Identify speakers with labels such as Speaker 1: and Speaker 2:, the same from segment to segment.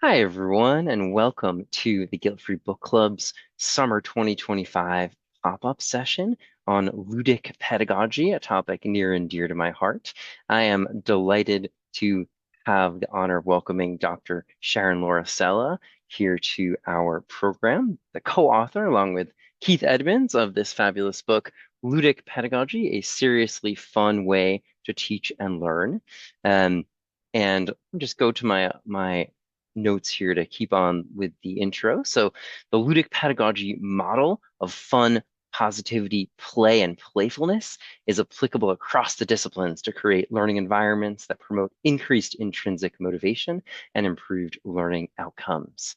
Speaker 1: Hi, everyone, and welcome to the Guilt-Free Book Club's Summer 2025 pop-up session on Ludic Pedagogy, a topic near and dear to my heart. I am delighted to have the honor of welcoming Dr. Sharon Lauricella here to our program, the co-author, along with Keith Edmonds, of this fabulous book, Ludic Pedagogy, a seriously fun way to teach and learn. Um, and I'll just go to my notes here to keep on with the intro. So the Ludic Pedagogy model of fun, positivity, play, and playfulness is applicable across the disciplines to create learning environments that promote increased intrinsic motivation and improved learning outcomes.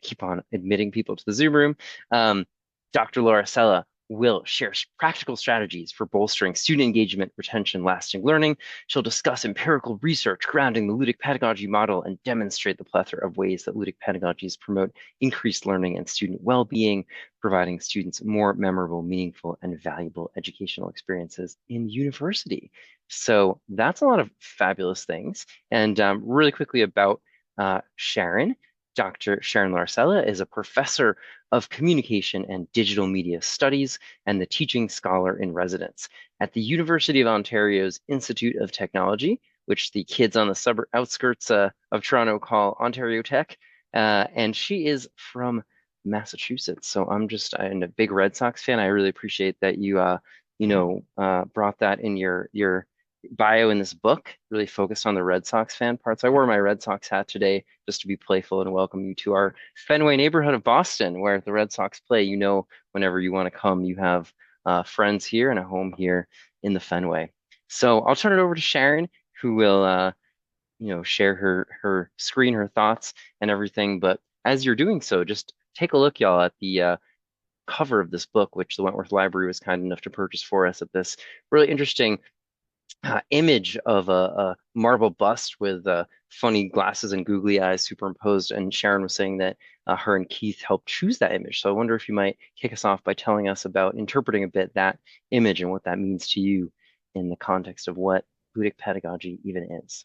Speaker 1: Keep on admitting people to the Zoom room. Dr. Lauricella will share practical strategies for bolstering student engagement, retention, lasting learning. She'll discuss empirical research grounding the Ludic pedagogy model and demonstrate the plethora of ways that Ludic pedagogies promote increased learning and student well-being, providing students more memorable, meaningful, and valuable educational experiences in university. So that's a lot of fabulous things. And really quickly about Sharon. Dr. Sharon Lauricella is a professor of communication and digital media studies and the teaching scholar in residence at the University of Ontario's Institute of Technology, which the kids on the suburb outskirts of Toronto call Ontario Tech. And she is from Massachusetts. So I'm a big Red Sox fan. I really appreciate that you brought that in your bio in this book, really focused on the Red Sox fan parts. I wore my Red Sox hat today just to be playful and welcome you to our Fenway neighborhood of Boston, where the Red Sox play. You know, whenever you want to come, you have friends here and a home here in the Fenway. So I'll turn it over to Sharon, who will, share her screen, her thoughts, and everything. But as you're doing so, just take a look, y'all, at the cover of this book, which the Wentworth Library was kind enough to purchase for us, at this really interesting image of a marble bust with funny glasses and googly eyes superimposed. And Sharon was saying that her and Keith helped choose that image. So I wonder if you might kick us off by telling us about interpreting a bit that image and what that means to you in the context of what ludic pedagogy even is.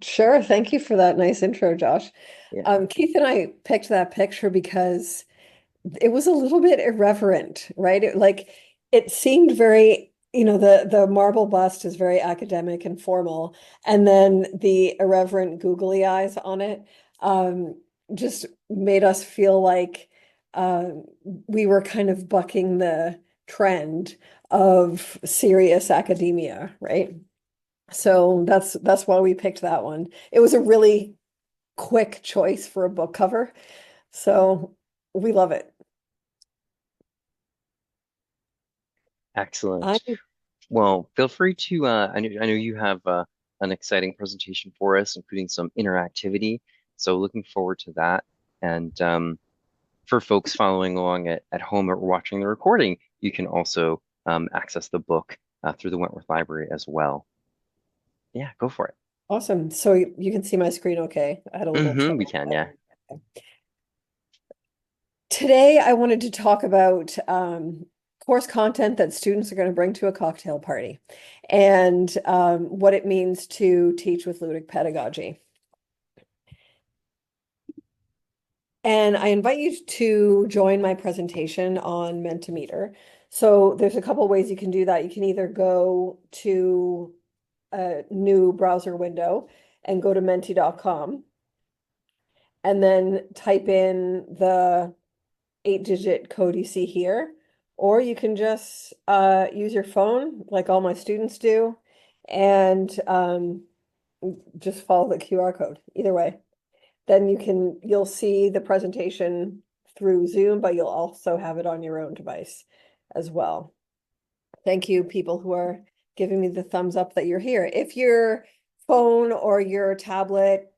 Speaker 2: Sure. Thank you for that nice intro, Josh.
Speaker 1: Yeah.
Speaker 2: Keith and I picked that picture because it was a little bit irreverent, right? It seemed very, the marble bust is very academic and formal, and then the irreverent googly eyes on it um, just made us feel like uh, we were kind of bucking the trend of serious academia, right? So that's why we picked that one. It was a really quick choice for a book cover. So we love it. I
Speaker 1: Excellent. Well, feel free to, I know you have an exciting presentation for us, including some interactivity. So looking forward to that. And for folks following along at home or watching the recording, you can also access the book through the Wentworth Library as well. Yeah, go for it.
Speaker 2: Awesome. So you can see my screen okay. I had a little
Speaker 1: We
Speaker 2: trouble
Speaker 1: can, yeah.
Speaker 2: finding it. Today I wanted to talk about course content that students are going to bring to a cocktail party and what it means to teach with ludic pedagogy. And I invite you to join my presentation on Mentimeter. So there's a couple ways you can do that. You can either go to a new browser window and go to menti.com and then type in the 8-digit code you see here, or you can just use your phone like all my students do and just follow the QR code. Either way. Then you'll see the presentation through Zoom, but you'll also have it on your own device as well. Thank you, people who are giving me the thumbs up that you're here. If your phone or your tablet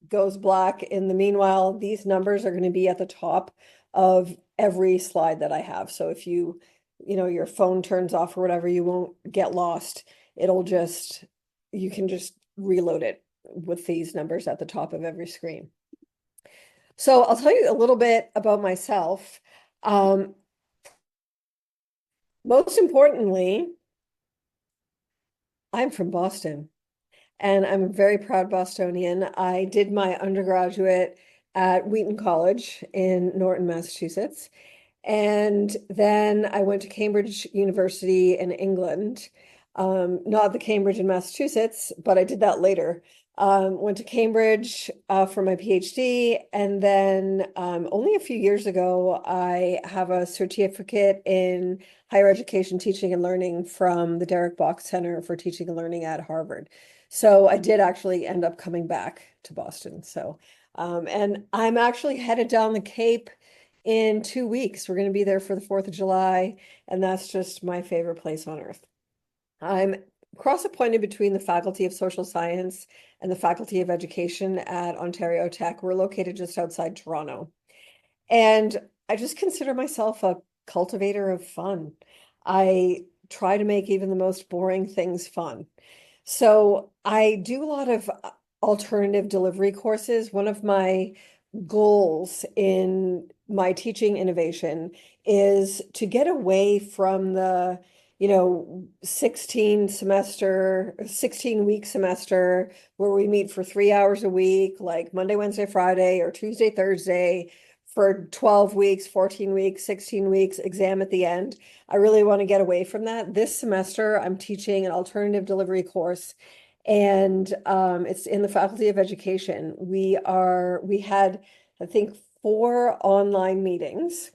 Speaker 2: goes black in the meanwhile, these numbers are going to be at the top of every slide that I have. So if your phone turns off or whatever, you won't get lost. You can just reload it with these numbers at the top of every screen. So I'll tell you a little bit about myself. Um, Most importantly, I'm from Boston. and I'm a very proud Bostonian. I did my undergraduate at Wheaton College in Norton, Massachusetts. And then I went to Cambridge University in England, not the Cambridge in Massachusetts, but I did that later. Went to Cambridge for my PhD, and then only a few years ago, I have a certificate in higher education teaching and learning from the Derek Bok Center for Teaching and Learning at Harvard. So I did actually end up coming back to Boston. So, and I'm actually headed down the Cape in 2 weeks. We're going to be there for the 4th of July, and that's just my favorite place on earth. I'm cross-appointed between the Faculty of Social Science and the Faculty of Education at Ontario Tech. We're located just outside Toronto. And I just consider myself a cultivator of fun. I try to make even the most boring things fun. So I do a lot of alternative delivery courses. One of my goals in my teaching innovation is to get away from the 16 week semester where we meet for 3 hours a week, like Monday, Wednesday, Friday, or Tuesday, Thursday, for 12 weeks, 14 weeks, 16 weeks, exam at the end. I really want to get away from that. This semester, I'm teaching an alternative delivery course, and it's in the Faculty of Education. We had, I think, 4 online meetings.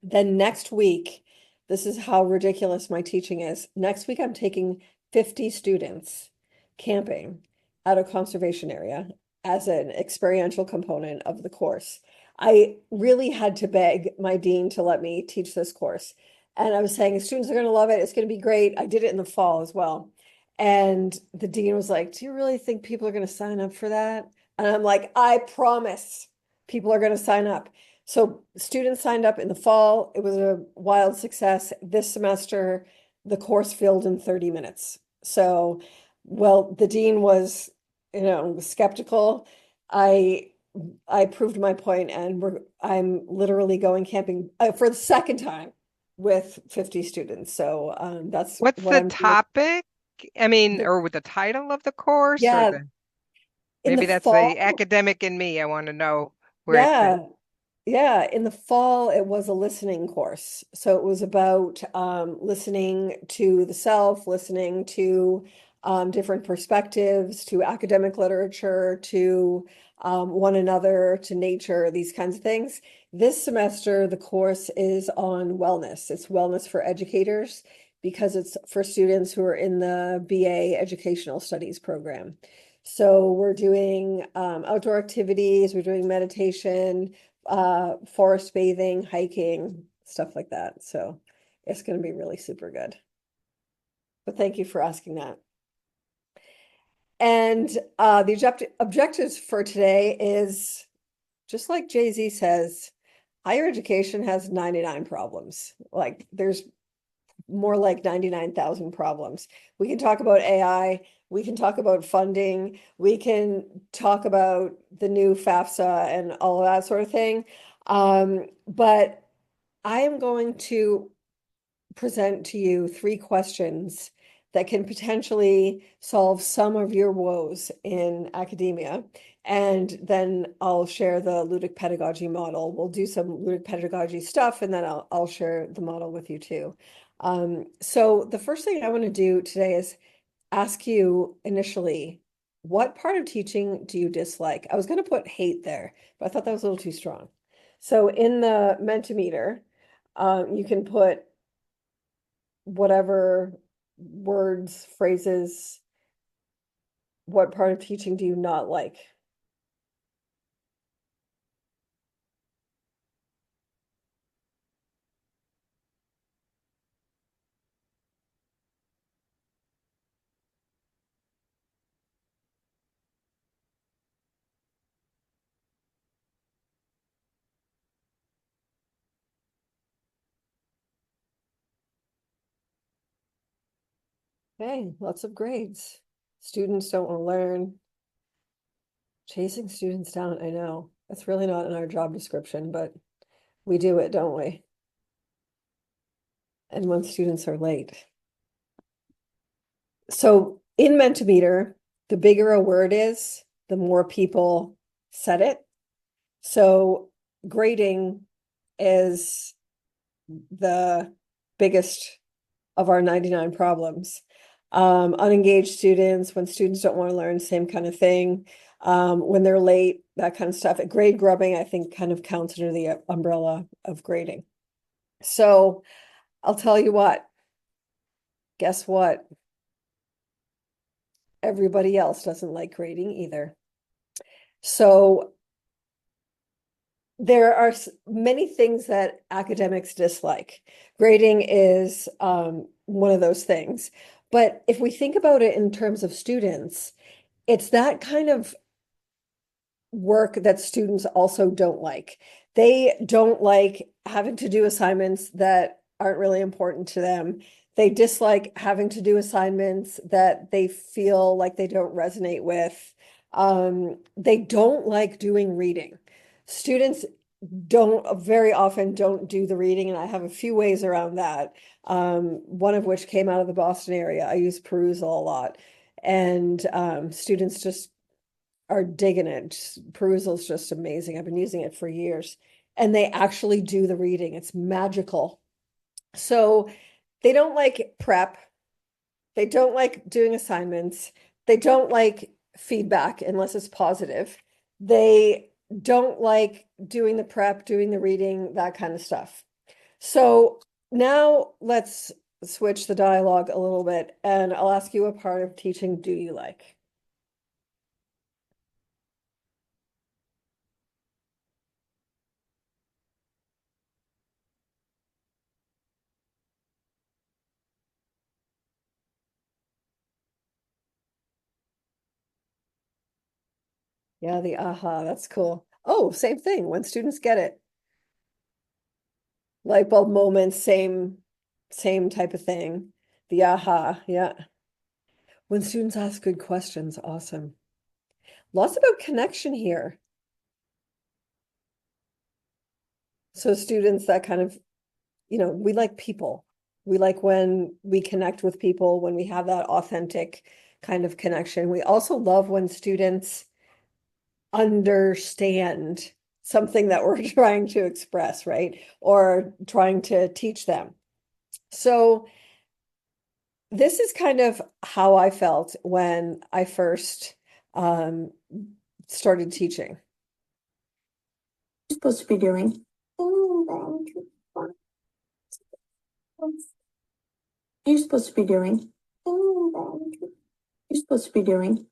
Speaker 2: Then next week, this is how ridiculous my teaching is. Next week, I'm taking 50 students camping at a conservation area as an experiential component of the course. I really had to beg my dean to let me teach this course. And I was saying, students are going to love it. It's going to be great. I did it in the fall as well. And the dean was like, do you really think people are going to sign up for that? And I'm like, I promise people are going to sign up. So students signed up in the fall. It was a wild success. This semester, the course filled in 30 minutes. So, well, the dean was, skeptical. I I proved my point, and I'm literally going camping for the second time with 50 students. So that's
Speaker 3: What's
Speaker 2: what
Speaker 3: the
Speaker 2: I'm doing.
Speaker 3: topic? I mean,
Speaker 2: The,
Speaker 3: or with the title of the course, or
Speaker 2: yeah,
Speaker 3: the
Speaker 2: in the
Speaker 3: maybe that's the
Speaker 2: fall,
Speaker 3: academic in me. I want to know where it fits.
Speaker 2: yeah. Yeah, in the fall, it was a listening course. So it was about listening to the self, listening to different perspectives, to academic literature, to one another, to nature, these kinds of things. This semester, the course is on wellness. It's wellness for educators because it's for students who are in the BA Educational Studies program. So we're doing outdoor activities, we're doing meditation, forest bathing, hiking, stuff like that. So it's going to be really super good. But thank you for asking that. And the objectives for today is just like Jay-Z says, higher education has 99 problems. Like there's more like 99,000 problems. We can talk about AI, we can talk about funding, we can talk about the new FAFSA and all of that sort of thing. But I am going to present to you 3 questions that can potentially solve some of your woes in academia. And then I'll share the Ludic Pedagogy model. We'll do some Ludic Pedagogy stuff, and then I'll share the model with you too. So the first thing I want to do today is ask you initially, what part of teaching do you dislike? I was going to put hate there, but I thought that was a little too strong. So in the Mentimeter, you can put whatever words, phrases, what part of teaching do you not like? Hey, lots of grades. Students don't want to learn. Chasing students down, I know. That's really not in our job description, but we do it, don't we? And when students are late. So in Mentimeter, the bigger a word is, the more people said it. So grading is the biggest of our 99 problems. Unengaged students, when students don't want to learn, same kind of thing. When they're late, that kind of stuff. Grade grubbing, I think, kind of counts under the umbrella of grading. So I'll tell you what, guess what? Everybody else doesn't like grading either. So there are many things that academics dislike. Grading is one of those things. But if we think about it in terms of students, it's that kind of work that students also don't like. They don't like having to do assignments that aren't really important to them. They dislike having to do assignments that they feel like they don't resonate with. They don't like doing reading. Students don't very often don't do the reading, and I have a few ways around that. One of which came out of the Boston area. I use perusal a lot, and students just are digging it. Perusal is just amazing. I've been using it for years, and they actually do the reading. It's magical. So they don't like prep. They don't like doing assignments. They don't like feedback unless it's positive. They don't like doing the prep, doing the reading, that kind of stuff. So now let's switch the dialogue a little bit, and I'll ask you, what part of teaching do you like? Yeah, the aha, that's cool. Oh, same thing. When students get it. Light bulb moments, same type of thing. The aha, yeah. When students ask good questions, awesome. Lots about connection here. So students that kind of, we like people. We like when we connect with people, when we have that authentic kind of connection. We also love when students understand something that we're trying to express, right? Or trying to teach them. So this is kind of how I felt when I first um, started teaching.
Speaker 4: You're supposed to be doing. You're supposed to be doing. You're supposed to be doing.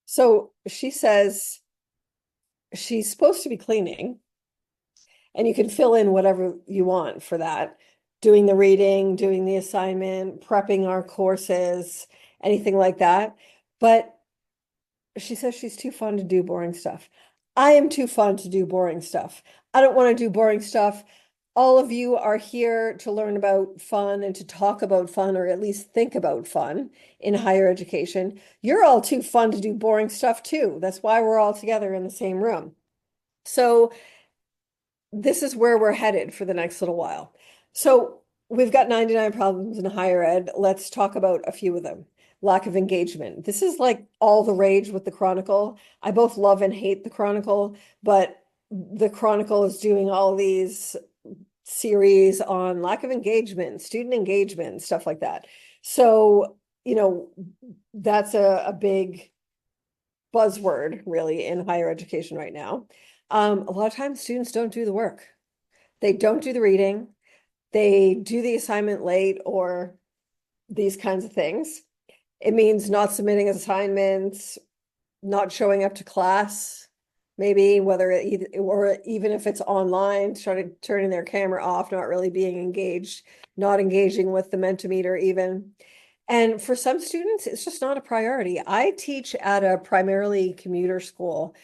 Speaker 2: So she says she's supposed to be cleaning, and you can fill in whatever you want for that. Doing the reading, doing the assignment, prepping our courses, anything like that. But she says she's too fun to do boring stuff. I am too fun to do boring stuff. I don't want to do boring stuff. All of you are here to learn about fun and to talk about fun, or at least think about fun in higher education. You're all too fun to do boring stuff too. That's why we're all together in the same room. So this is where we're headed for the next little while. So we've got 99 problems in higher ed. Let's talk about a few of them. Lack of engagement. This is like all the rage with the Chronicle. I both love and hate the Chronicle, but the Chronicle is doing all these series on lack of engagement, student engagement, stuff like that. So, that's a big buzzword really in higher education right now. A lot of times students don't do the work. They don't do the reading. They do the assignment late or these kinds of things. It means not submitting assignments, not showing up to class, maybe whether or even if it's online, started turning their camera off, not really being engaged, not engaging with the Mentimeter even. And for some students, it's just not a priority. I teach at a primarily commuter school,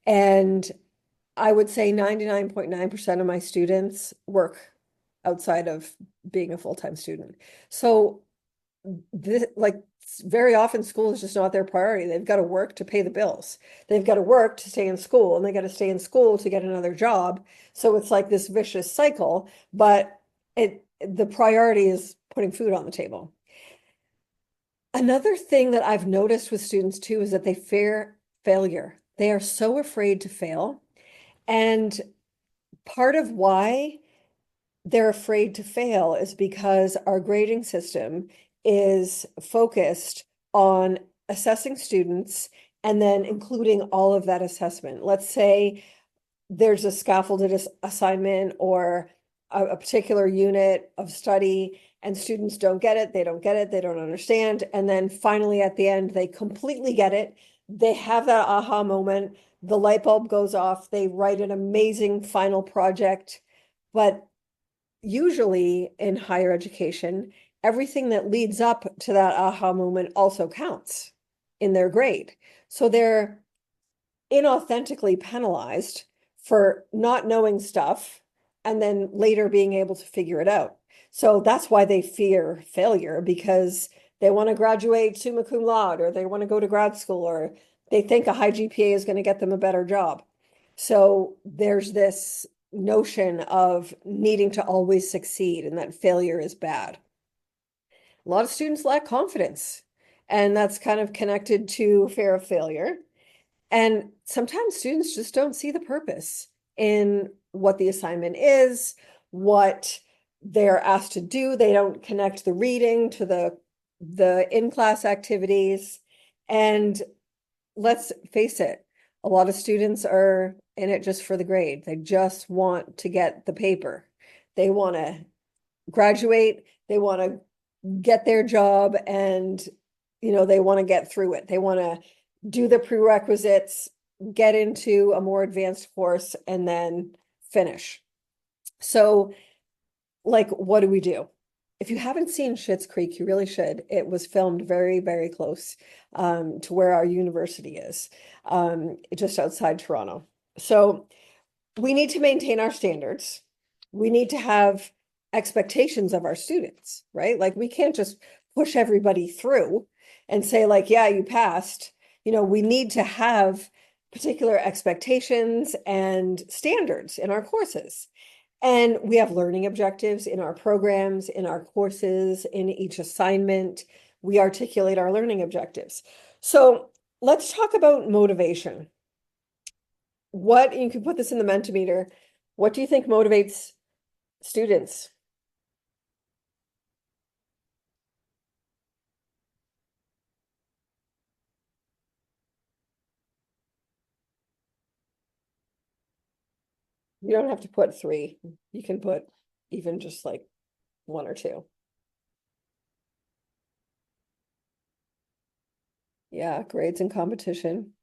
Speaker 2: and I would say 99.9% of my students work outside of being a full-time student. So this, like, very often school is just not their priority. They've got to work to pay the bills. They've got to work to stay in school, and they got to stay in school to get another job. So it's like this vicious cycle, but the priority is putting food on the table. Another thing that I've noticed with students too is that they fear failure. They are so afraid to fail. And part of why they're afraid to fail is because our grading system is focused on assessing students and then including all of that assessment. Let's say there's a scaffolded assignment or a particular unit of study and students don't get it, they don't understand. And then finally at the end, they completely get it. They have that aha moment, the light bulb goes off, they write an amazing final project. But usually in higher education, everything that leads up to that aha moment also counts in their grade. So they're inauthentically penalized for not knowing stuff and then later being able to figure it out. So that's why they fear failure, because they want to graduate summa cum laude, or they want to go to grad school, or they think a high GPA is going to get them a better job. So there's this notion of needing to always succeed and that failure is bad. A lot of students lack confidence, and that's kind of connected to fear of failure. And sometimes students just don't see the purpose in what the assignment is, what they're asked to do. They don't connect the reading to the in-class activities. And let's face it, a lot of students are in it just for the grade. They just want to get the paper. They want to graduate. They want to get their job, and they want to get through it. They want to do the prerequisites, get into a more advanced course, and then finish. So, like, what do we do? If you haven't seen Schitt's Creek, you really should. It was filmed very, very close to where our university is, just outside Toronto. So we need to maintain our standards. We need to have expectations of our students, right? Like, we can't just push everybody through and say, like, yeah, you passed. We need to have particular expectations and standards in our courses. And we have learning objectives in our programs, in our courses, in each assignment. We articulate our learning objectives. So let's talk about motivation. You can put this in the Mentimeter. What do you think motivates students? You don't have to put 3. You can put even just like 1 or 2. Yeah, grades and competition.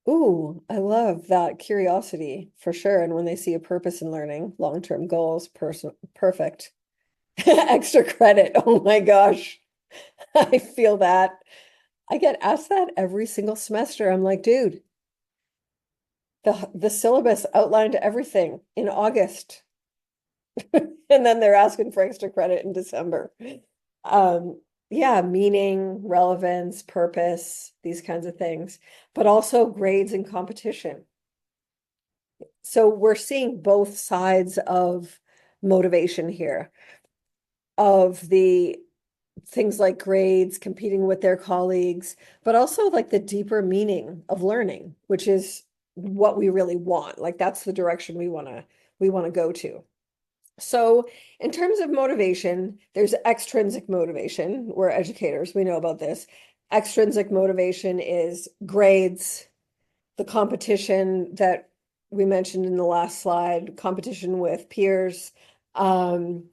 Speaker 2: Ooh, I love that curiosity for sure. And when they see a purpose in learning, long-term goals, perfect. Extra credit. Oh my gosh. I feel that. I get asked that every single semester. I'm like, dude, the syllabus outlined everything in August. And then they're asking for extra credit in December. Yeah, meaning, relevance, purpose, these kinds of things, but also grades and competition. So we're seeing both sides of motivation here, of the things like grades, competing with their colleagues, but also like the deeper meaning of learning, which is what we really want. Like, that's the direction we want to go to. So in terms of motivation, there's extrinsic motivation. We're educators, we know about this. Extrinsic motivation is grades, the competition that we mentioned in the last slide, competition with peers, getting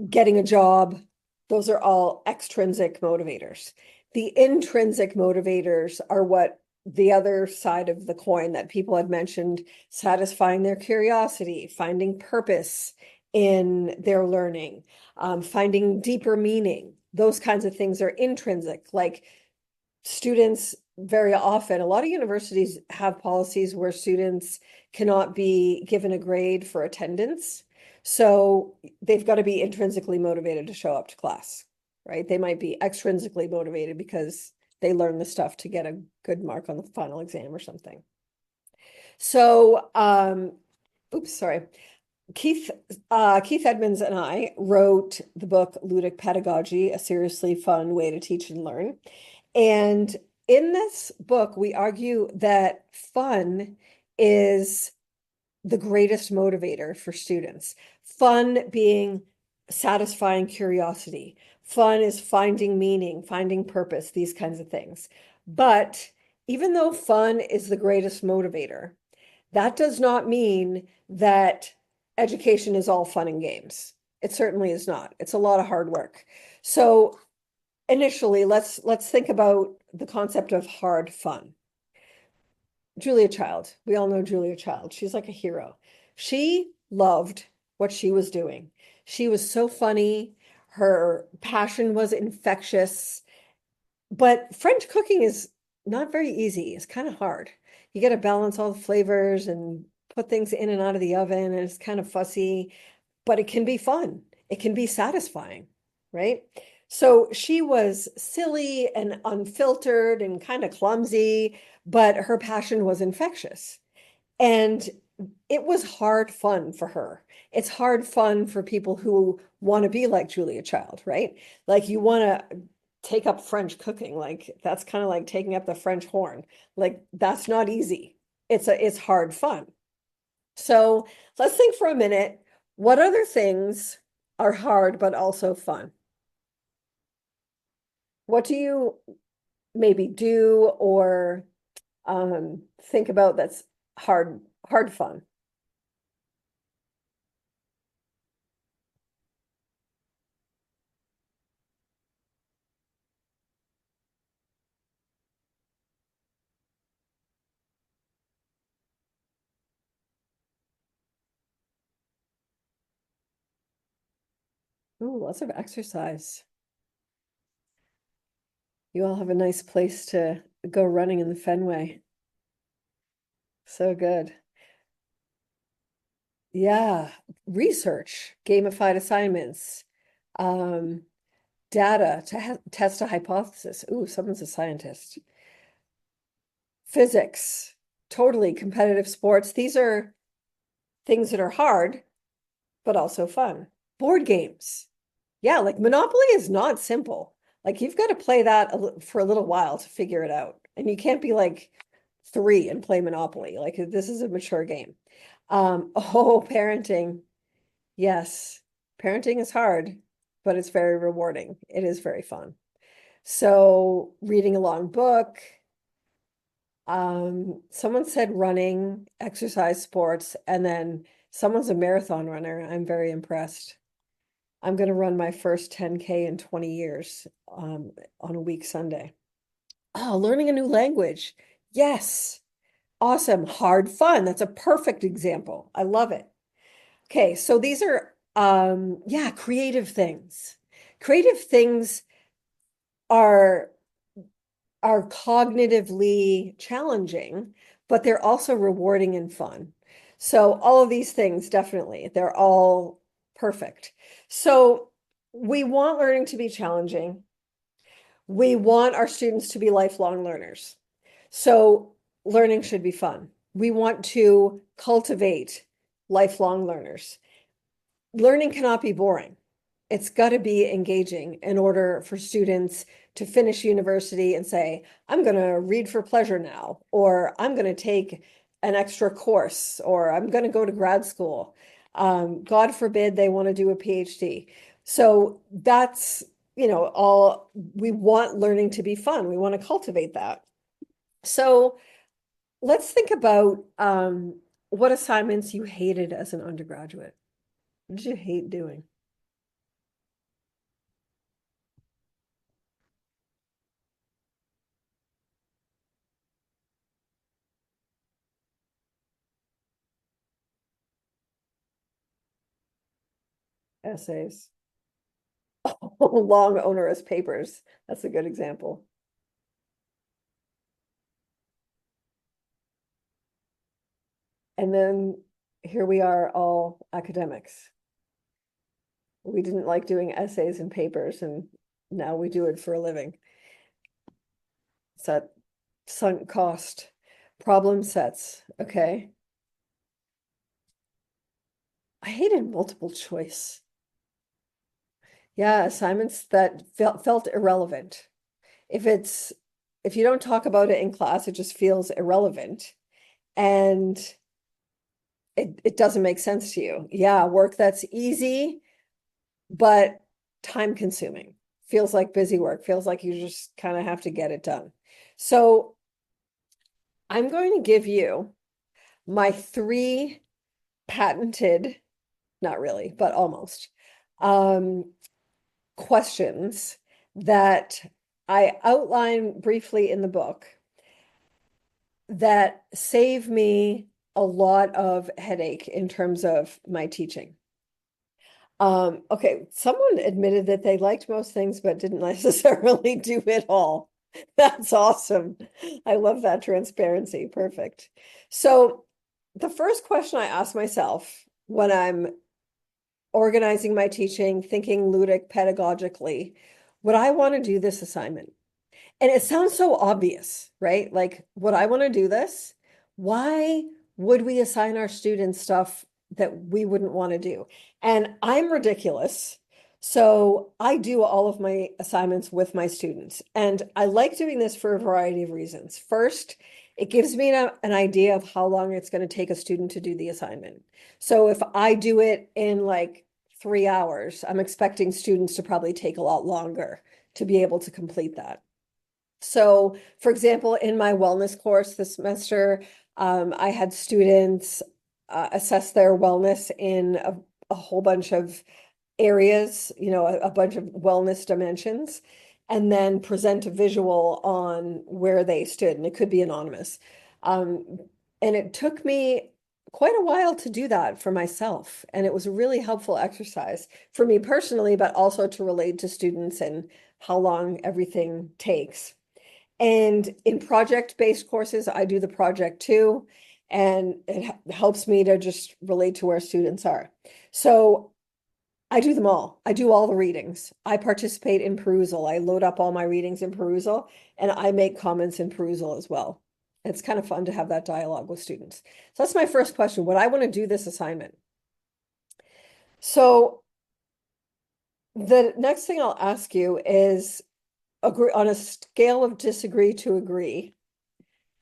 Speaker 2: a job. Those are all extrinsic motivators. The intrinsic motivators are what the other side of the coin that people had mentioned, satisfying their curiosity, finding purpose in their learning, finding deeper meaning. Those kinds of things are intrinsic. Like, students very often, a lot of universities have policies where students cannot be given a grade for attendance. So they've got to be intrinsically motivated to show up to class, right? They might be extrinsically motivated because they learn the stuff to get a good mark on the final exam or something. So, oops, sorry. Keith Keith Edmonds and I wrote the book Ludic Pedagogy, a seriously fun way to teach and learn. And in this book, we argue that fun is the greatest motivator for students. Fun being satisfying curiosity. Fun is finding meaning, finding purpose, these kinds of things. But even though fun is the greatest motivator, that does not mean that education is all fun and games. It certainly is not. It's a lot of hard work. So initially, let's think about the concept of hard fun. Julia Child. We all know Julia Child. She's like a hero. She loved what she was doing. She was so funny. Her passion was infectious. But French cooking is not very easy. It's kind of hard. You got to balance all the flavors and put things in and out of the oven, and it's kind of fussy, but it can be fun. It can be satisfying, right? So she was silly and unfiltered and kind of clumsy, but her passion was infectious. And it was hard fun for her. It's hard fun for people who want to be like Julia Child, right? Like you want to take up French cooking. Like that's kind of like taking up the French horn. Like that's not easy. It's hard fun. So let's think for a minute. What other things are hard but also fun? What do you maybe do or think about that's hard fun? Ooh, lots of exercise. You all have a nice place to go running in the Fenway. So good. Yeah, research, gamified assignments, um, data to test a hypothesis. Ooh, someone's a scientist. Physics, totally competitive sports. These are things that are hard, but also fun. Board games. Yeah, like Monopoly is not simple. Like you've got to play that for a little while to figure it out. And you can't be like 3 and play Monopoly. Like this is a mature game. Oh, parenting. Yes, parenting is hard, but it's very rewarding. It is very fun. So reading a long book, someone said running, exercise sports, and then someone's a marathon runner. I'm very impressed. I'm going to run my first 10K in 20 years on a week Sunday. Oh, learning a new language. Yes. Awesome. Hard fun. That's a perfect example. I love it. Okay, so these are yeah, creative things. Creative things are cognitively challenging, but they're also rewarding and fun. So all of these things, definitely, they're all perfect. So we want learning to be challenging. We want our students to be lifelong learners. So learning should be fun. We want to cultivate lifelong learners. Learning cannot be boring. It's got to be engaging in order for students to finish university and say, I'm going to read for pleasure now, or I'm going to take an extra course, or I'm going to go to grad school. God forbid they want to do a PhD. So that's, all we want learning to be fun. We want to cultivate that. So let's think about what assignments you hated as an undergraduate. What did you hate doing? Essays. Long, onerous papers. That's a good example. And then here we are, all academics. We didn't like doing essays and papers, and now we do it for a living. It's that sunk cost. Problem sets. Okay. I hated multiple choice. Yeah, assignments that felt irrelevant. If you don't talk about it in class, it just feels irrelevant and it doesn't make sense to you. Yeah, work that's easy, but time consuming. Feels like busy work, feels like you just kind of have to get it done. So I'm going to give you my three patented, not really, but almost, um, questions that I outline briefly in the book that save me a lot of headache in terms of my teaching. Okay, someone admitted that they liked most things but didn't necessarily do it all. That's awesome. I love that transparency. Perfect. So, the first question I ask myself when I'm organizing my teaching, thinking ludic pedagogically, would I want to do this assignment? And it sounds so obvious, right? Like, would I want to do this? Why would we assign our students stuff that we wouldn't want to do? And I'm ridiculous. So I do all of my assignments with my students. And I like doing this for a variety of reasons. First, it gives me an idea of how long it's going to take a student to do the assignment. So if I do it in like 3 hours, I'm expecting students to probably take a lot longer to be able to complete that. So, for example, in my wellness course this semester, I had students assess their wellness in a whole bunch of areas, a bunch of wellness dimensions, and then present a visual on where they stood. And it could be anonymous. Um, and it took me quite a while to do that for myself. And it was a really helpful exercise for me personally, but also to relate to students and how long everything takes. And in project-based courses, I do the project too, and it helps me to just relate to where students are. So I do them all. I do all the readings. I participate in perusal. I load up all my readings in perusal, and I make comments in perusal as well. It's kind of fun to have that dialogue with students. So that's my first question. Would I want to do this assignment? So the next thing I'll ask you is, agree on a scale of disagree to agree.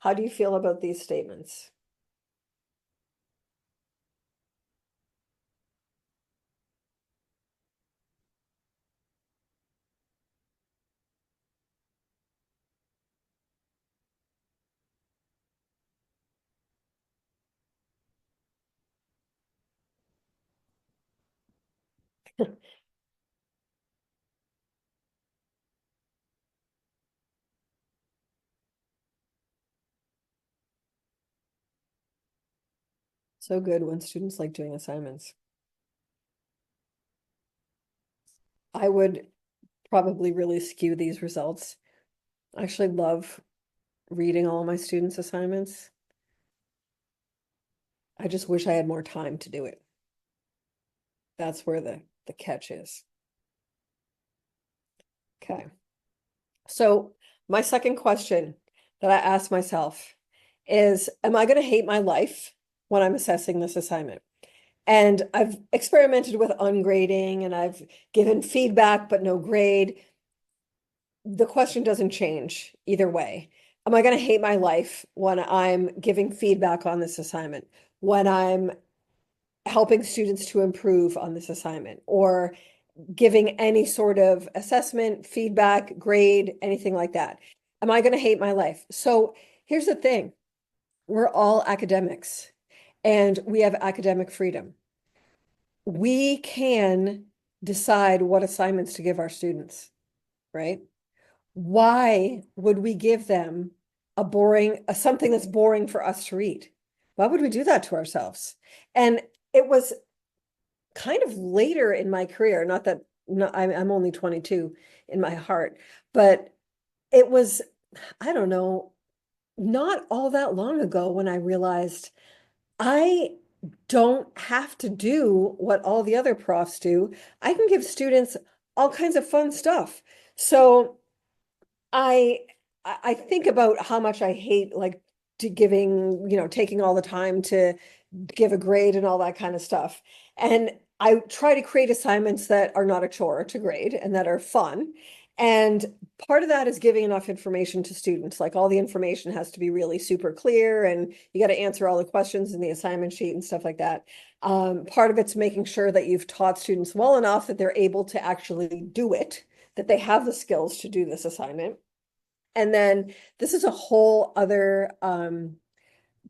Speaker 2: How do you feel about these statements? So good when students like doing assignments. I would probably really skew these results. I actually love reading all my students' assignments. I just wish I had more time to do it. That's where the catch is. Okay. So my second question that I ask myself is, am I going to hate my life when I'm assessing this assignment? And I've experimented with ungrading and I've given feedback, but no grade. The question doesn't change either way. Am I going to hate my life when I'm giving feedback on this assignment, when I'm helping students to improve on this assignment, or giving any sort of assessment, feedback, grade, anything like that? Am I going to hate my life? So here's the thing. We're all academics and we have academic freedom. We can decide what assignments to give our students, right? Why would we give them something that's boring for us to read? Why would we do that to ourselves? And it was kind of later in my career, not that no, I'm only 22 in my heart, but it was, I don't know, not all that long ago when I realized I don't have to do what all the other profs do. I can give students all kinds of fun stuff. So I think about how much I hate like giving, taking all the time to give a grade and all that kind of stuff. And I try to create assignments that are not a chore to grade and that are fun. And part of that is giving enough information to students. Like all the information has to be really super clear, and you got to answer all the questions in the assignment sheet and stuff like that. Part of it's making sure that you've taught students well enough that they're able to actually do it, that they have the skills to do this assignment. And then this is a whole other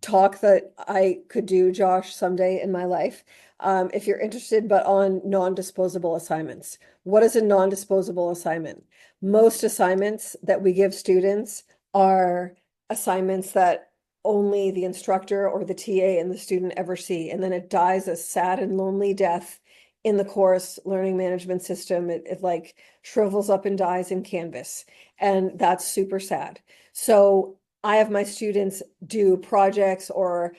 Speaker 2: talk that I could do, Josh, someday in my life, if you're interested, but on non-disposable assignments. What is a non-disposable assignment? Most assignments that we give students are assignments that only the instructor or the TA and the student ever see, and then it dies a sad and lonely death in the course learning management system. It like shrivels up and dies in Canvas, and that's super sad. So I have my students do projects, or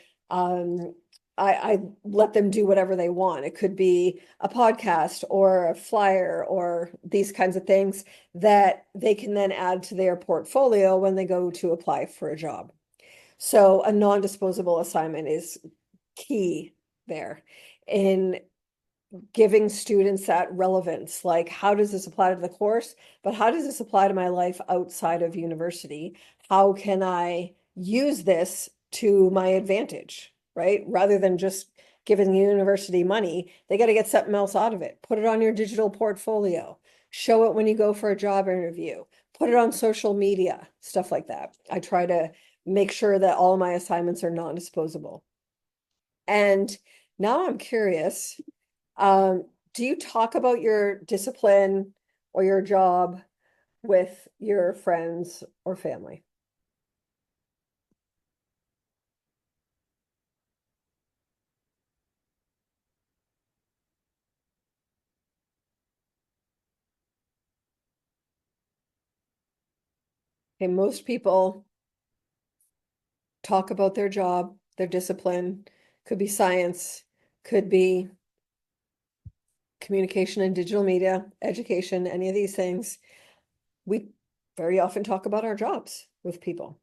Speaker 2: I let them do whatever they want. It could be a podcast or a flyer or these kinds of things that they can then add to their portfolio when they go to apply for a job. So a non-disposable assignment is key there in giving students that relevance. Like, how does this apply to the course? But how does this apply to my life outside of university? How can I use this to my advantage, right? Rather than just giving the university money, they got to get something else out of it. Put it on your digital portfolio. Show it when you go for a job interview. Put it on social media, stuff like that. I try to make sure that all my assignments are non-disposable. And now I'm curious, do you talk about your discipline or your job with your friends or family? Okay, most people talk about their job, their discipline, could be science, could be communication and digital media, education, any of these things. We very often talk about our jobs with people.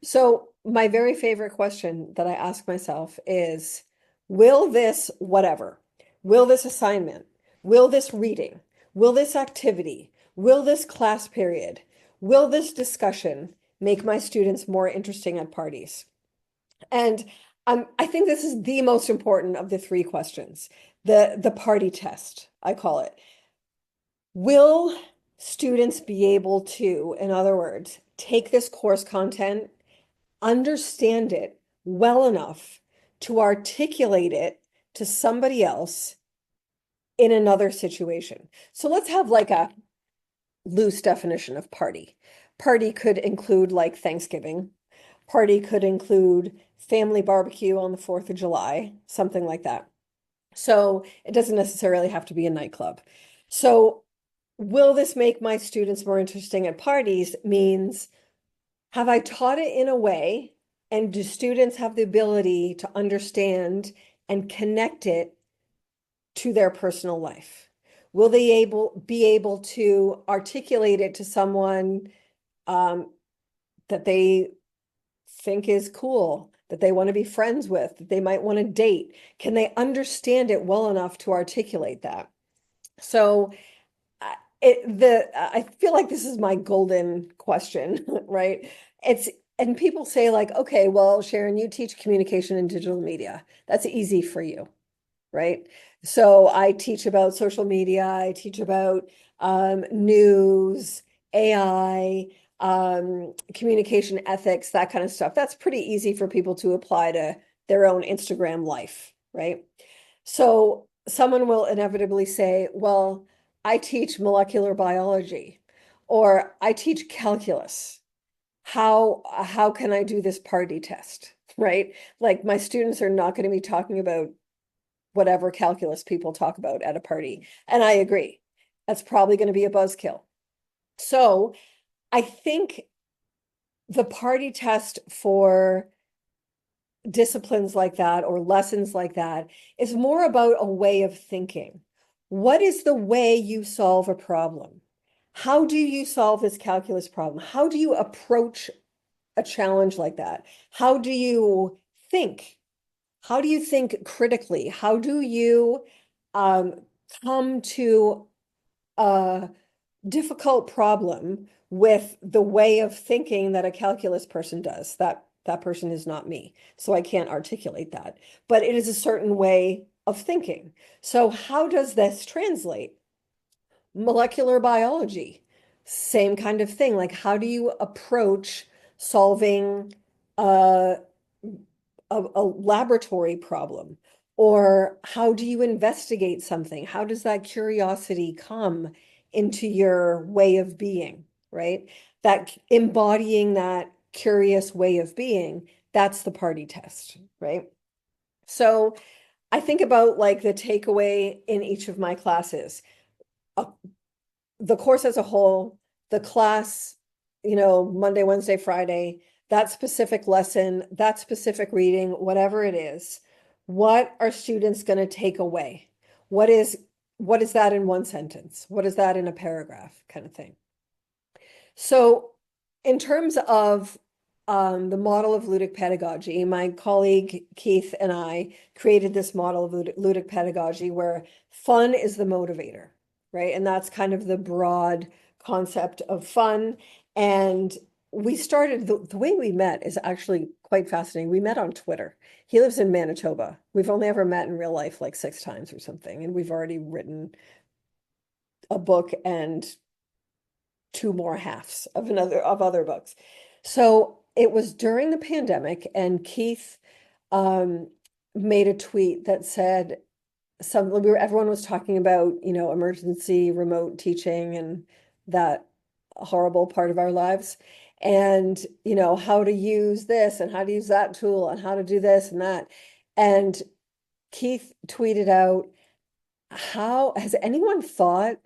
Speaker 2: So my very favorite question that I ask myself is, will this whatever, will this assignment, will this reading, will this activity, will this class period, will this discussion make my students more interesting at parties? And I think this is the most important of the three questions, the party test, I call it. Will students be able to, in other words, take this course content, understand it well enough to articulate it to somebody else in another situation? So let's have like a loose definition of party. Party could include like Thanksgiving. Party could include family barbecue on the 4th of July, something like that. So it doesn't necessarily have to be a nightclub. So will this make my students more interesting at parties means, have I taught it in a way, and do students have the ability to understand and connect it to their personal life? Will they be able to articulate it to someone that they think is cool, that they want to be friends with, that they might want to date? Can they understand it well enough to articulate that? So I feel like this is my golden question, right? And people say like, okay, well, Sharon, you teach communication and digital media. That's easy for you, right? So I teach about social media, I teach about news, AI, communication ethics, that kind of stuff. That's pretty easy for people to apply to their own Instagram life, right? So someone will inevitably say, well, I teach molecular biology, or I teach calculus. How can I do this party test, right? Like my students are not going to be talking about whatever calculus people talk about at a party. And I agree. That's probably going to be a buzzkill. So I think the party test for disciplines like that or lessons like that is more about a way of thinking. What is the way you solve a problem? How do you solve this calculus problem? How do you approach a challenge like that? How do you think? How do you think critically? How do you come to a difficult problem with the way of thinking that a calculus person does? That person is not me, so I can't articulate that. But it is a certain way of thinking. So how does this translate? Molecular biology, same kind of thing. Like, how do you approach solving a, a laboratory problem? Or how do you investigate something? How does that curiosity come into your way of being, right? That embodying that curious way of being, that's the party test, right? So I think about like the takeaway in each of my classes. Uh, the course as a whole, the class, Monday, Wednesday, Friday, that specific lesson, that specific reading, whatever it is, what are students going to take away? What is that in one sentence? What is that in a paragraph kind of thing? So in terms of the model of ludic pedagogy, my colleague Keith and I created this model of ludic pedagogy where fun is the motivator, right? And that's kind of the broad concept of fun. And we started, the way we met is actually quite fascinating. We met on Twitter. He lives in Manitoba. We've only ever met in real life like 6 times or something. And we've already written a book and 2 more halves of other books. So it was during the pandemic, and Keith made a tweet that said everyone was talking about, emergency remote teaching and that horrible part of our lives. And, how to use this and how to use that tool and how to do this and that. And Keith tweeted out, how has anyone thought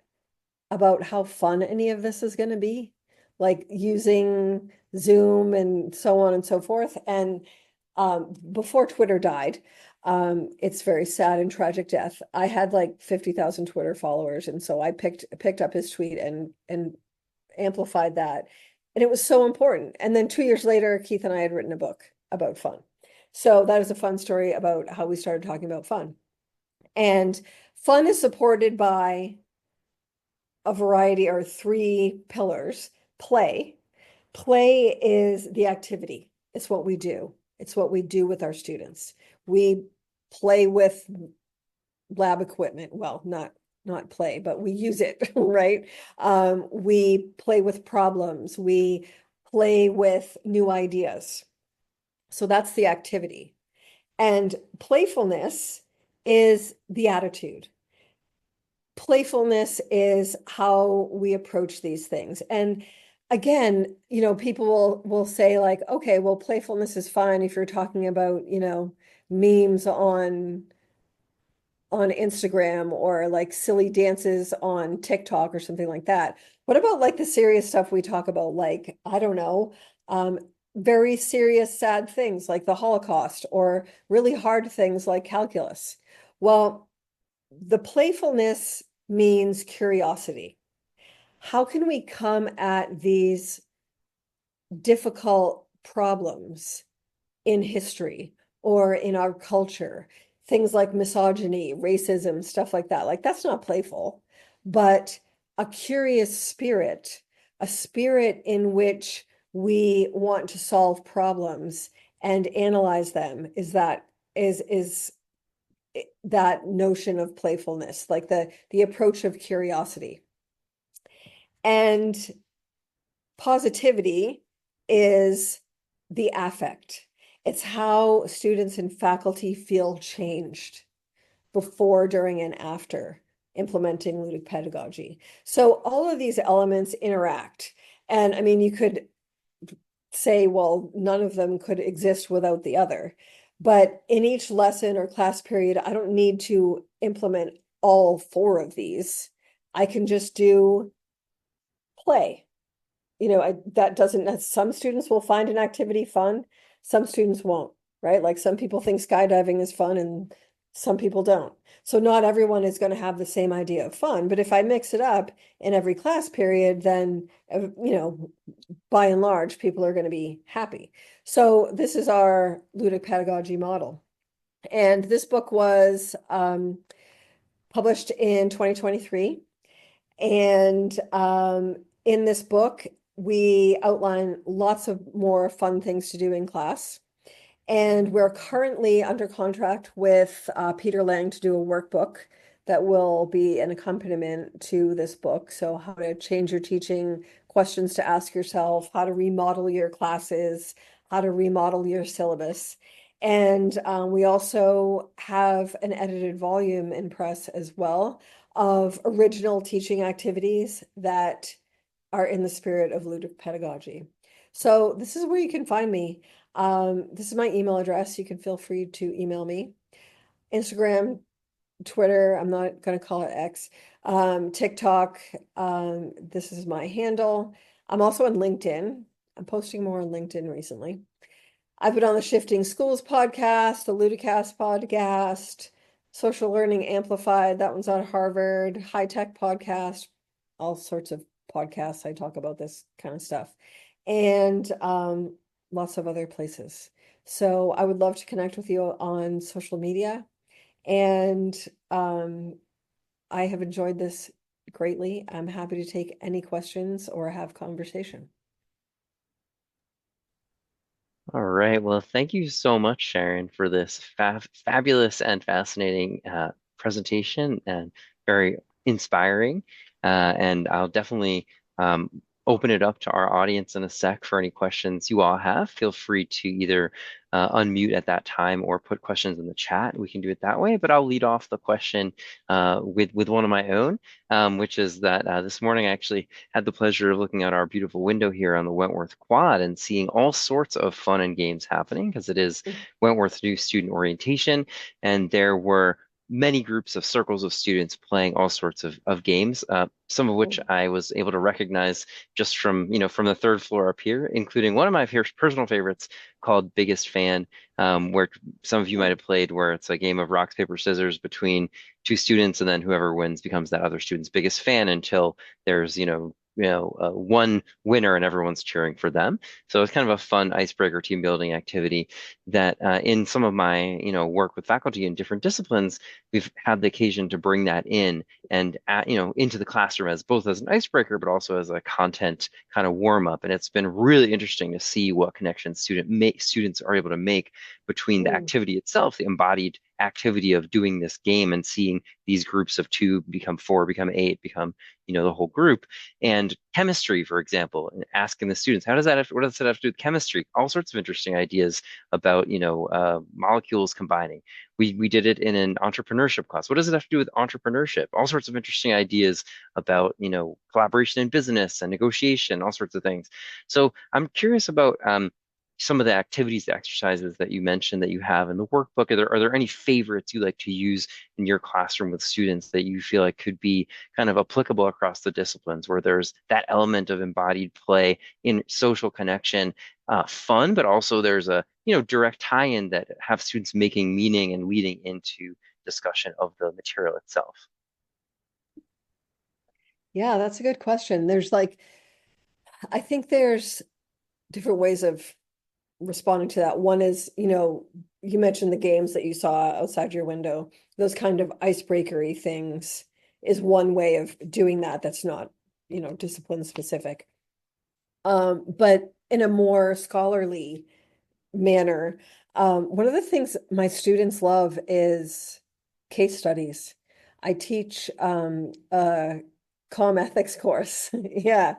Speaker 2: about how fun any of this is going to be, like using Zoom and so on and so forth. And before Twitter died, it's very sad and tragic death. I had like 50,000 Twitter followers, and so I picked up his tweet and amplified that, and it was so important. And then 2 years later, Keith and I had written a book about fun. So that is a fun story about how we started talking about fun. And fun is supported by a variety or 3 pillars. Play. Play is the activity. It's what we do. It's what we do with our students. We play with lab equipment. Well, not play, but we use it, right? We play with problems. We play with new ideas. So that's the activity. And playfulness is the attitude. Playfulness is how we approach these things. And again, people will say like, okay, well, playfulness is fine if you're talking about, memes on Instagram or like silly dances on TikTok or something like that. What about like the serious stuff we talk about, like, I don't know, very serious, sad things like the Holocaust or really hard things like calculus? Well, the playfulness means curiosity. How can we come at these difficult problems in history or in our culture? Things like misogyny, racism, stuff like that. Like, that's not playful, but a curious spirit, a spirit in which we want to solve problems and analyze them is that notion of playfulness, like the approach of curiosity. And positivity is the affect. It's how students and faculty feel changed before, during, and after implementing ludic pedagogy. So all of these elements interact. And I mean, you could say, well, none of them could exist without the other. But in each lesson or class period, I don't need to implement all 4 of these. I can just do play. That doesn't, some students will find an activity fun, some students won't, right? Like some people think skydiving is fun and some people don't. So not everyone is going to have the same idea of fun, but if I mix it up in every class period, then, by and large, people are going to be happy. So this is our Ludic Pedagogy model. And this book was published in 2023. And in this book, we outline lots of more fun things to do in class. And we're currently under contract with Peter Lang to do a workbook that will be an accompaniment to this book. So how to change your teaching, questions to ask yourself, how to remodel your classes, how to remodel your syllabus. And we also have an edited volume in press as well of original teaching activities that are in the spirit of Ludic pedagogy. So this is where you can find me. This is my email address. You can feel free to email me. Instagram, Twitter, I'm not going to call it X. TikTok, this is my handle. I'm also on LinkedIn. I'm posting more on LinkedIn recently. I've been on the Shifting Schools podcast, the Ludicast podcast, Social Learning Amplified, that one's on Harvard, High Tech podcast, all sorts of podcasts. I talk about this kind of stuff, and lots of other places. So I would love to connect with you on social media, and I have enjoyed this greatly. I'm happy to take any questions or have conversation.
Speaker 1: All right. Well, thank you so much, Sharon, for this fabulous and fascinating presentation and very inspiring. And I'll definitely um, open it up to our audience in a sec for any questions you all have. Feel free to either unmute at that time or put questions in the chat. We can do it that way, but I'll lead off the question with one of my own, which is that this morning I actually had the pleasure of looking out our beautiful window here on the Wentworth Quad and seeing all sorts of fun and games happening because it is Wentworth New Student Orientation, and there were many groups of circles of students playing all sorts of games, some of which I was able to recognize just from, from the third floor up here, including one of my personal favorites called Biggest Fan, where some of you might have played, where it's a game of rock, paper, scissors between two students, and then whoever wins becomes that other student's biggest fan until there's, one winner and everyone's cheering for them. So it's kind of a fun icebreaker team building activity that in some of my, work with faculty in different disciplines, we've had the occasion to bring that in and, into the classroom as both as an icebreaker, but also as a content kind of warm up. And it's been really interesting to see what connections students are able to make between the activity itself, the embodied activity of doing this game, and seeing these groups of two become four, become eight, become the whole group. And chemistry, for example, and asking the students, what does that have to do with chemistry? All sorts of interesting ideas about molecules combining. We did it in an entrepreneurship class. What does it have to do with entrepreneurship? All sorts of interesting ideas about collaboration in business and negotiation, all sorts of things. So I'm curious about some of the activities, the exercises that you mentioned that you have in the workbook. Are there any favorites you like to use in your classroom with students that you feel like could be kind of applicable across the disciplines, where there's that element of embodied play in social connection, fun, but also there's a direct tie-in that have students making meaning and leading into discussion of the material itself?
Speaker 2: Yeah, that's a good question. I think there's different ways of responding to that. One is, you mentioned the games that you saw outside your window. Those kind of icebreakery things is one way of doing that. That's not, discipline specific. But in a more scholarly manner, one of the things my students love is case studies. I teach a comm ethics course. Yeah.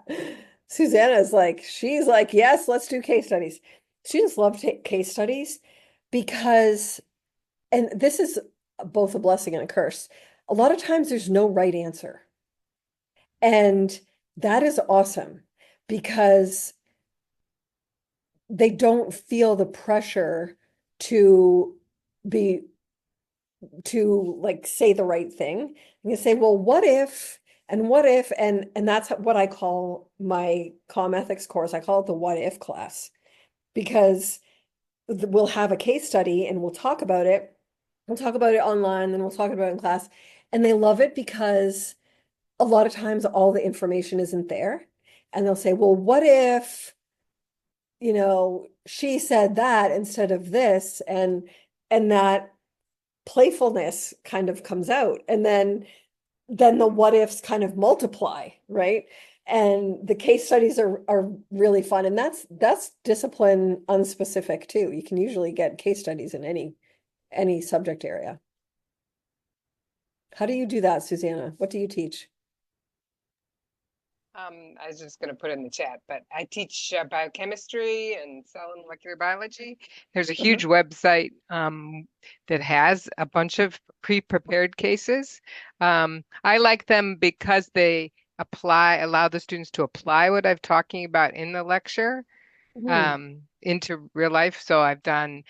Speaker 2: She's like, yes, let's do case studies. Students love case studies because, and this is both a blessing and a curse. A lot of times there's no right answer. And that is awesome because they don't feel the pressure to be like say the right thing. You say, well, what if, and that's what I call my comm ethics course. I call it the what if class, because we'll have a case study and we'll talk about it. We'll talk about it online, and we'll talk about it in class. And they love it because a lot of times all the information isn't there. And they'll say, well, what if she said that instead of this, and that playfulness kind of comes out. And then the what ifs kind of multiply, right? And the case studies are really fun. And that's discipline unspecific too. You can usually get case studies in any subject area. How do you do that, Susanna? What do you teach?
Speaker 3: I was just going to put it in the chat, but I teach biochemistry and cell and molecular biology. There's a huge website that has a bunch of pre-prepared cases. I like them because they allow the students to apply what I'm talking about in the lecture into real life. So I've done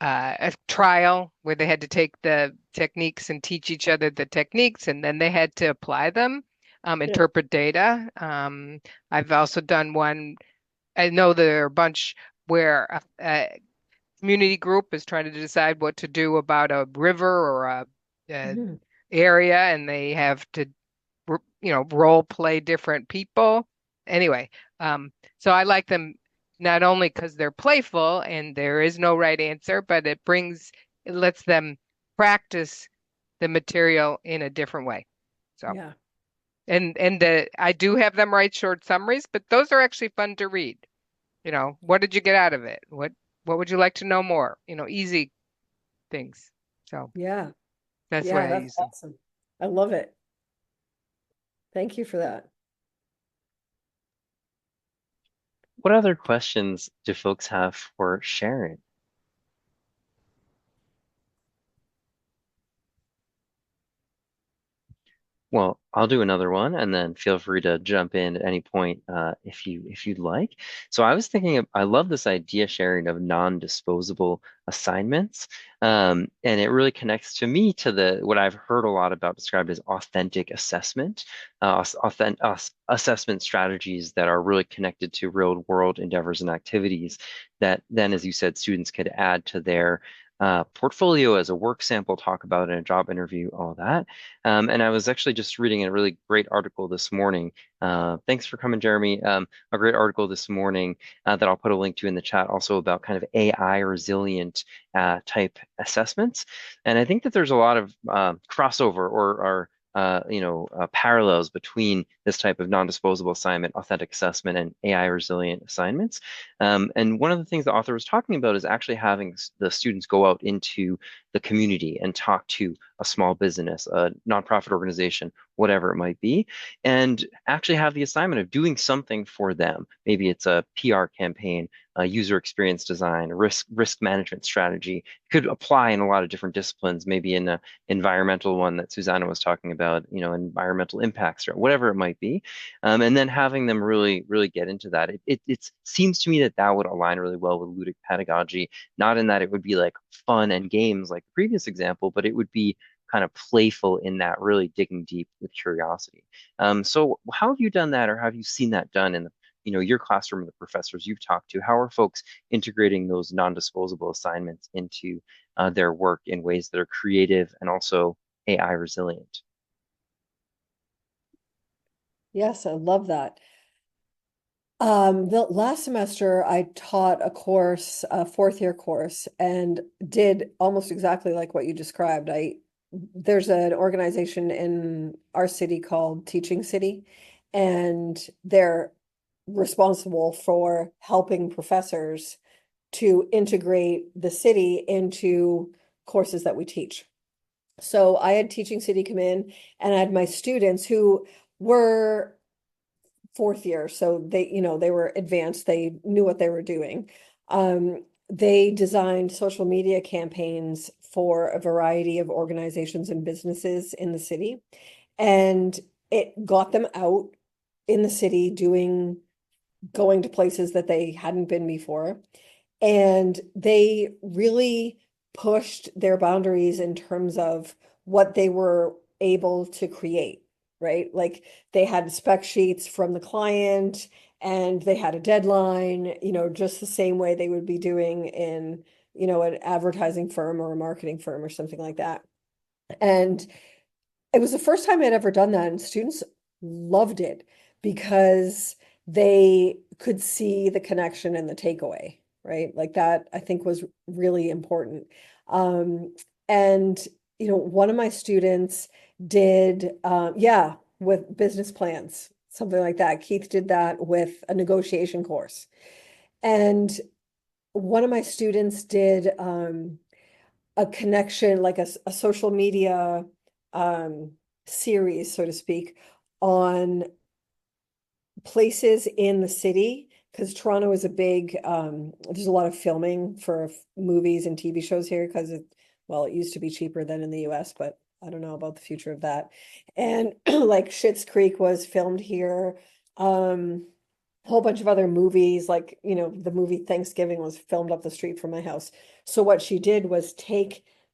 Speaker 3: a trial where they had to take the techniques and teach each other the techniques, and then they had to apply them, interpret data. I've also done one, I know there are a bunch where a community group is trying to decide what to do about a river or a area, and they have to, role play different people. Anyway, so I like them not only because they're playful and there is no right answer, but it lets them practice the material in a different way. So,
Speaker 2: Yeah.
Speaker 3: and I do have them write short summaries, but those are actually fun to read. What did you get out of it? What would you like to know more? Easy things. So
Speaker 2: Yeah.
Speaker 3: that's the way
Speaker 2: Yeah,
Speaker 3: I
Speaker 2: that's
Speaker 3: use them.
Speaker 2: awesome. I love it. Thank you for that.
Speaker 1: What other questions do folks have for Sharon? Well, I'll do another one, and then feel free to jump in at any point if you'd like. So I was thinking I love this idea, sharing of non-disposable assignments, and it really connects to me to the what I've heard a lot about described as authentic assessment, assessment strategies that are really connected to real-world endeavors and activities that then, as you said, students could add to their portfolio as a work sample, talk about in a job interview, all that. And I was actually just reading a really great article this morning. Thanks for coming, Jeremy. A great article this morning that I'll put a link to in the chat, also about kind of AI resilient type assessments. And I think that there's a lot of crossover or parallels between this type of non-disposable assignment, authentic assessment, and AI resilient assignments. And one of the things the author was talking about is actually having the students go out into the community and talk to a small business, a nonprofit organization, whatever it might be, and actually have the assignment of doing something for them. Maybe it's a PR campaign, a user experience design, a risk management strategy. It could apply in a lot of different disciplines, maybe in an environmental one that Susanna was talking about, environmental impacts or whatever it might be. And then having them really, really get into that. It seems to me that that would align really well with ludic pedagogy, not in that it would be like fun and games like the previous example, but it would be kind of playful in that really digging deep with curiosity. So how have you done that, or have you seen that done in your classroom, the professors you've talked to? How are folks integrating those non-disposable assignments into their work in ways that are creative and also AI resilient?
Speaker 2: Yes, I love that. The last semester I taught a course, a fourth year course, and did almost exactly like what you described. There's an organization in our city called Teaching City, and they're responsible for helping professors to integrate the city into courses that we teach. So I had Teaching City come in, and I had my students who were fourth year, so they were advanced, they knew what they were doing. They designed social media campaigns for a variety of organizations and businesses in the city, and it got them out in the city going to places that they hadn't been before. And they really pushed their boundaries in terms of what they were able to create, right? Like they had spec sheets from the client and they had a deadline, just the same way they would be doing in, an advertising firm or a marketing firm or something like that. And it was the first time I'd ever done that, and students loved it because they could see the connection and the takeaway, right? Like that, I think was really important. And, one of my students did, yeah, with business plans, something like that. Keith did that with a negotiation course. And one of my students did a connection, like a social media um, series, so to speak, on places in the city, because Toronto is a big, there's a lot of filming for movies and TV shows here because it used to be cheaper than in the US, but I don't know about the future of that. And like Schitt's Creek was filmed here. A whole bunch of other movies, like, the movie Thanksgiving was filmed up the street from my house. So what she did was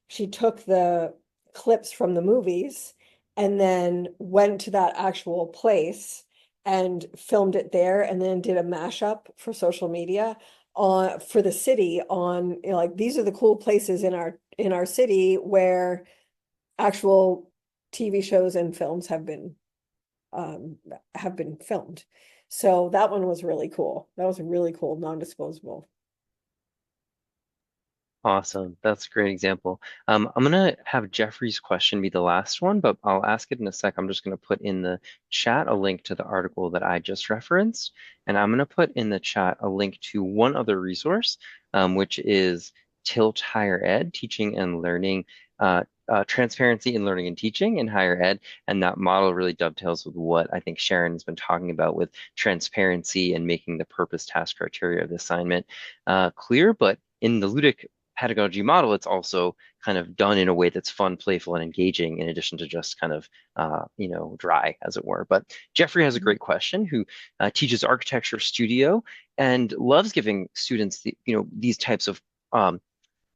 Speaker 2: she took the clips from the movies and then went to that actual place and filmed it there, and then did a mashup for social media on for the city on, like, these are the cool places in our city where actual TV shows and films um have been filmed. So that one was really cool. That was a really cool non-disposable.
Speaker 1: Awesome. That's a great example. I'm gonna have Jeffrey's question be the last one, but I'll ask it in a sec. I'm just gonna put in the chat a link to the article that I just referenced, and I'm gonna put in the chat a link to one other resource, which is Tilt Higher Ed, Teaching and Learning, Transparency in Learning and Teaching in Higher Ed, and that model really dovetails with what I think Sharon has been talking about with transparency and making the purpose, task, criteria of the assignment clear, but in the Ludic pedagogy model, it's also kind of done in a way that's fun, playful, and engaging, in addition to just kind of, dry, as it were. But Jeffrey has a great question, who teaches architecture studio and loves giving students these types of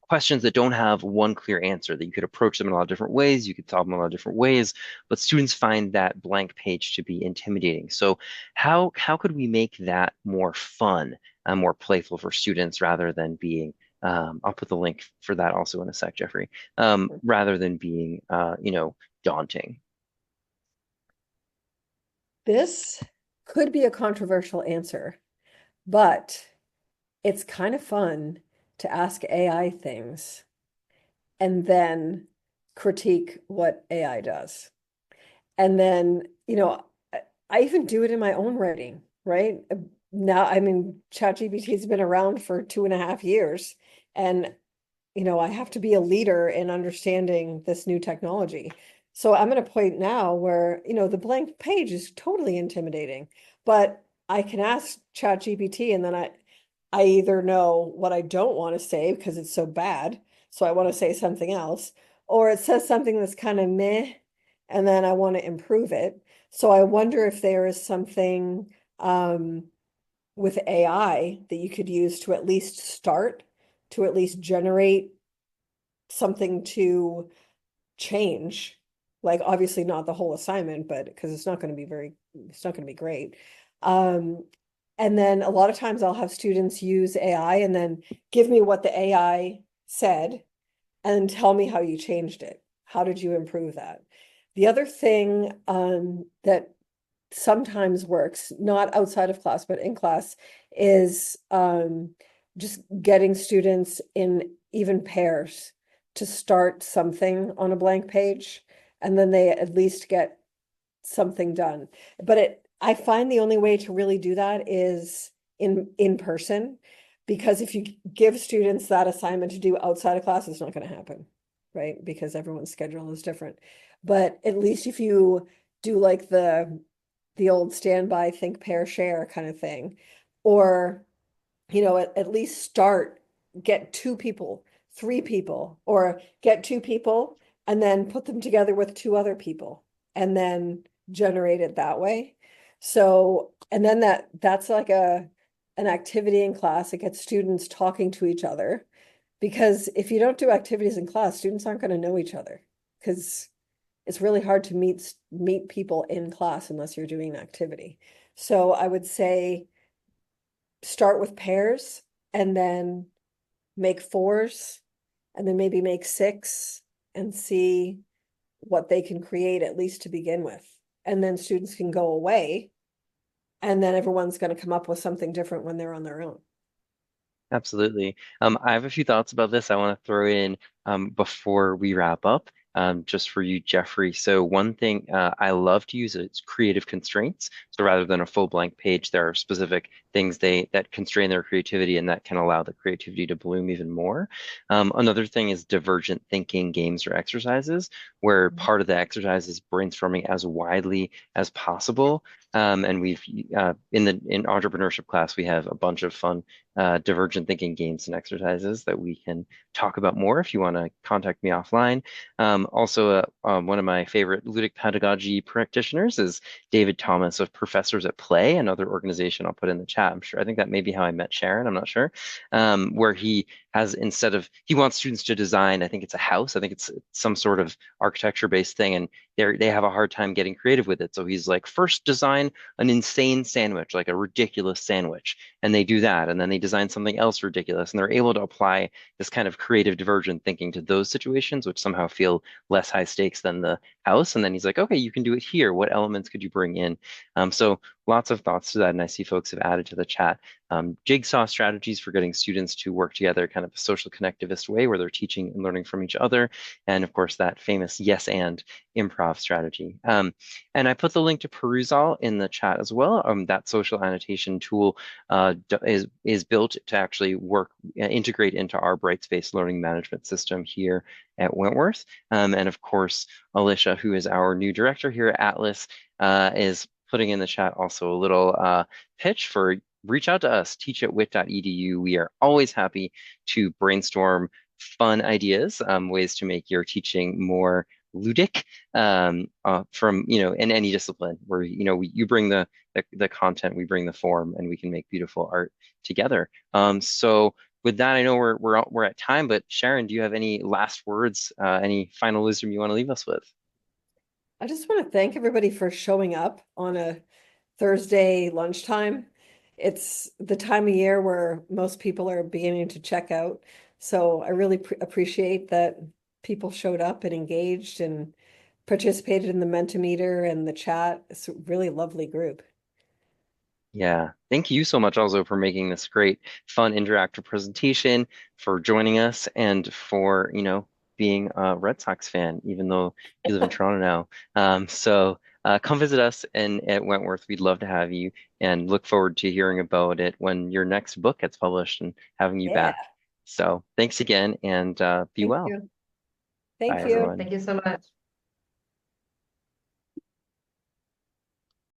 Speaker 1: questions that don't have one clear answer, that you could approach them in a lot of different ways, you could solve them in a lot of different ways, but students find that blank page to be intimidating. So how could we make that more fun and more playful for students rather than being I'll put the link for that also in a sec, Jeffrey, rather than being daunting?
Speaker 2: This could be a controversial answer, but it's kind of fun to ask AI things and then critique what AI does. And then, I even do it in my own writing, right? Now, I mean, ChatGPT has been around for 2.5 years, and I have to be a leader in understanding this new technology. So I'm at a point now where, the blank page is totally intimidating, but I can ask ChatGPT, and then I either know what I don't want to say because it's so bad, so I want to say something else, or it says something that's kind of meh, and then I want to improve it. So I wonder if there is something with AI that you could use to at least start, to at least generate something to change. Like, obviously not the whole assignment, but because it's not going to be great. Um, and then a lot of times I'll have students use AI and then give me what the AI said and tell me how you changed it. How did you improve that? The other thing that sometimes works, not outside of class, but in class, is just getting students in even pairs to start something on a blank page, and then they at least get something done. But I find the only way to really do that is in person, because if you give students that assignment to do outside of class, it's not going to happen, right? Because everyone's schedule is different. But at least if you do like the old standby, think, pair, share kind of thing, or at least get 2 people, 3 people, or get 2 people and then put them together with 2 other people and then generate it that way. So, and then that's like an activity in class. It gets students talking to each other, because if you don't do activities in class, students aren't going to know each other, because it's really hard to meet people in class unless you're doing an activity. So I would say start with pairs, and then make fours, and then maybe make six, and see what they can create, at least to begin with. And then students can go away And then everyone's going to come up with something different when they're on their own.
Speaker 1: Absolutely. I have a few thoughts about this I want to throw in before we wrap up, just for you, Jeffrey. So one thing I love to use is creative constraints. So rather than a full blank page, there are specific things that constrain their creativity and that can allow the creativity to bloom even more. Another thing is divergent thinking games or exercises, where part of the exercise is brainstorming as widely as possible. And we've in entrepreneurship class, we have a bunch of fun divergent thinking games and exercises that we can talk about more if you want to contact me offline. Also, one of my favorite Ludic Pedagogy practitioners is David Thomas of Professors at Play, another organization I'll put in the chat. I'm sure, I think that may be how I met Sharon, I'm not sure, where he has, he wants students to design, I think it's a house, I think it's some sort of architecture-based thing, and they have a hard time getting creative with it. So he's like, first design an insane sandwich, like a ridiculous sandwich, and they do that, and then they design something else ridiculous, and they're able to apply this kind of creative divergent thinking to those situations, which somehow feel less high stakes than the house. And then he's like, okay, you can do it here. What elements could you bring in? So lots of thoughts to that, and I see folks have added to the chat. Jigsaw strategies for getting students to work together, kind of a social connectivist way where they're teaching and learning from each other. And of course, that famous yes and improv strategy. And I put the link to Perusall in the chat as well. That social annotation tool is built to actually integrate into our Brightspace learning management system here at Wentworth. And of course, Alicia, who is our new director here at Atlas, is putting in the chat also a little pitch for reach out to us, teach@wit.edu. We are always happy to brainstorm fun ideas, ways to make your teaching more ludic, from, in any discipline where, you bring the content, we bring the form, and we can make beautiful art together. So with that, I know we're at time, but Sharon, do you have any last words, any final wisdom you want to leave us with?
Speaker 2: I just want to thank everybody for showing up on a Thursday lunchtime. It's the time of year where most people are beginning to check out. So I really appreciate that people showed up and engaged and participated in the Mentimeter and the chat. It's a really lovely group.
Speaker 1: Yeah, thank you so much also for making this great, fun, interactive presentation, for joining us, and for, being a Red Sox fan, even though you live in Toronto now. So come visit us at Wentworth. We'd love to have you, and look forward to hearing about it when your next book gets published and having you
Speaker 2: Yeah,
Speaker 1: back. So thanks again, and be
Speaker 2: thank
Speaker 1: well.
Speaker 2: you.
Speaker 1: Bye,
Speaker 2: Thank you.
Speaker 1: everyone.
Speaker 3: Thank you so much.